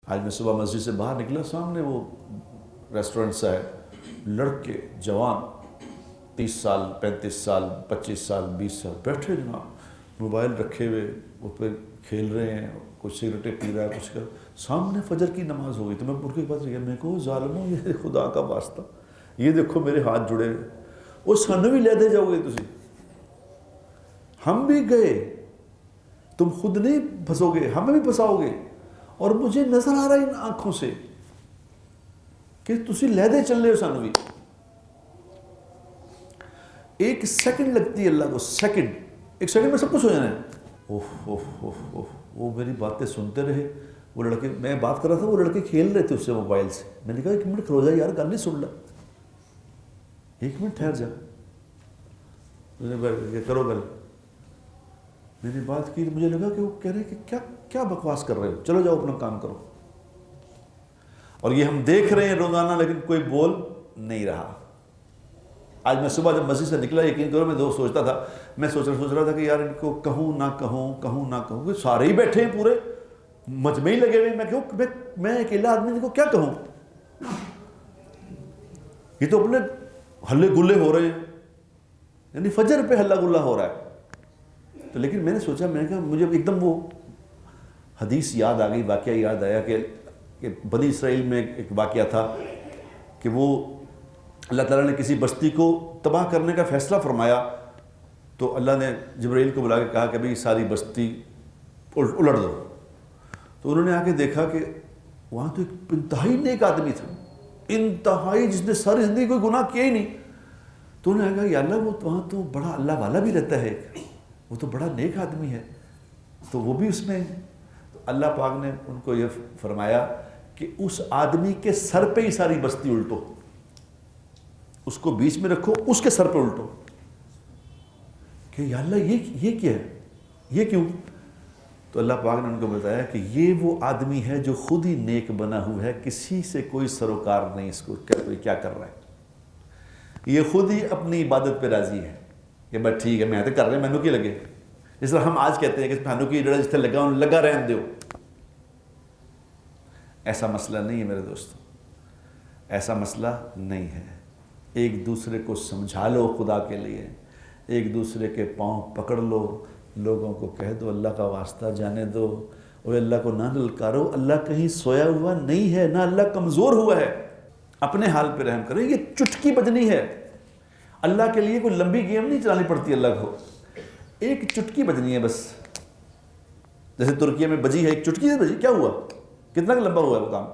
آج میں صبح مسجد سے باہر نکلا، سامنے وہ ریسٹورنٹ سا ہے، لڑکے جوان 30 سال 35 سال 25 سال 20 سال بیٹھے جناب، موبائل رکھے ہوئے اس پہ کھیل رہے ہیں، کچھ سگریٹیں پی رہا ہے، کچھ کر سامنے فجر کی نماز ہو گئی تو میں ان کے پاس گیا، میں کہوں ظالموں یہ خدا کا واسطہ یہ دیکھو میرے ہاتھ جڑے ہوئے، وہ سانو بھی لے دے جاؤ گے تسی، ہم بھی گئے، تم خود نہیں پھنسو گے ہمیں بھی پھنساؤ گے، اور مجھے نظر آ رہا ہے ان آنکھوں سے کہ تسی لے دے چل رہے ہو سانو بھی۔ ایک سیکنڈ لگتی ہے اللہ کو، سیکنڈ، ایک سیکنڈ میں سب کچھ ہو جانا ہے۔ وہ میری باتیں سنتے رہے، وہ لڑکے، میں بات کر رہا تھا، وہ لڑکے کھیل رہے تھے اس سے موبائل سے، میں نے کہا 1 منٹ کھلو جا یار، گل نہیں سن لا، 1 منٹ ٹھہر جا، کرو گل، میں نے بات کی، مجھے لگا کہ وہ کہہ رہے کہ کیا بکواس کر رہے ہو، چلو جاؤ اپنا کام کرو، اور یہ ہم دیکھ رہے ہیں روزانہ، لیکن کوئی بول نہیں رہا۔ آج میں صبح جب مسجد سے نکلا، یقین کرو میں سوچتا تھا، میں سوچ رہا تھا کہ یار ان کو کہوں نہ کہوں، سارے ہی بیٹھے ہیں پورے مجمع ہی لگے ہوئے، میں اکیلا آدمی ان کو کیا کہوں، یہ تو اپنے ہلے گلے ہو رہے ہیں، یعنی فجر پہ ہلا گلا ہو رہا ہے۔ تو لیکن میں نے سوچا، میں نے کہا مجھے ایک دم وہ حدیث یاد آ گئی، واقعہ یاد آیا کہ بنی اسرائیل میں ایک واقعہ تھا کہ وہ اللہ تعالیٰ نے کسی بستی کو تباہ کرنے کا فیصلہ فرمایا، تو اللہ نے جبرائیل کو بلا کے کہا کہ بھئی ساری بستی الٹ دو، تو انہوں نے آ کے دیکھا کہ وہاں تو ایک انتہائی نیک آدمی تھا، انتہائی، جس نے ساری زندگی کوئی گناہ کیا ہی نہیں، تو انہوں نے کہا یا اللہ وہ وہاں تو بڑا اللہ والا بھی رہتا ہے، وہ تو بڑا نیک آدمی ہے، تو وہ بھی اس میں، تو اللہ پاک نے ان کو یہ فرمایا کہ اس آدمی کے سر پہ ہی ساری بستی الٹو، اس کو بیچ میں رکھو، اس کے سر پہ الٹو، کہ یا اللہ یہ کیا ہے، یہ کیوں؟ تو اللہ پاک نے ان کو بتایا کہ یہ وہ آدمی ہے جو خود ہی نیک بنا ہوا ہے، کسی سے کوئی سروکار نہیں اس کو کوئی کیا کر رہا ہے، یہ خود ہی اپنی عبادت پہ راضی ہے کہ بس ٹھیک ہے میں تو کر رہے ہیں، مینوں کی لگے، اس طرح ہم آج کہتے ہیں کہ مینوں کی جڑا جتنے لگا رہن دیو، ایسا مسئلہ نہیں ہے میرے دوستو، ایسا مسئلہ نہیں ہے، ایک دوسرے کو سمجھا لو خدا کے لیے، ایک دوسرے کے پاؤں پکڑ لو، لوگوں کو کہہ دو اللہ کا واسطہ جانے دو، اور اللہ کو نہ للکارو، اللہ کہیں سویا ہوا نہیں ہے، نہ اللہ کمزور ہوا ہے، اپنے حال پہ رحم کرو، یہ چٹکی بجنی ہے، اللہ کے لیے کوئی لمبی گیم نہیں چلانی پڑتی، اللہ کو ایک چٹکی بجنی ہے بس، جیسے ترکیہ میں بجی ہے، ایک چٹکی سے بجی، کیا ہوا، کتنا لمبا ہوا ہے وہ کام،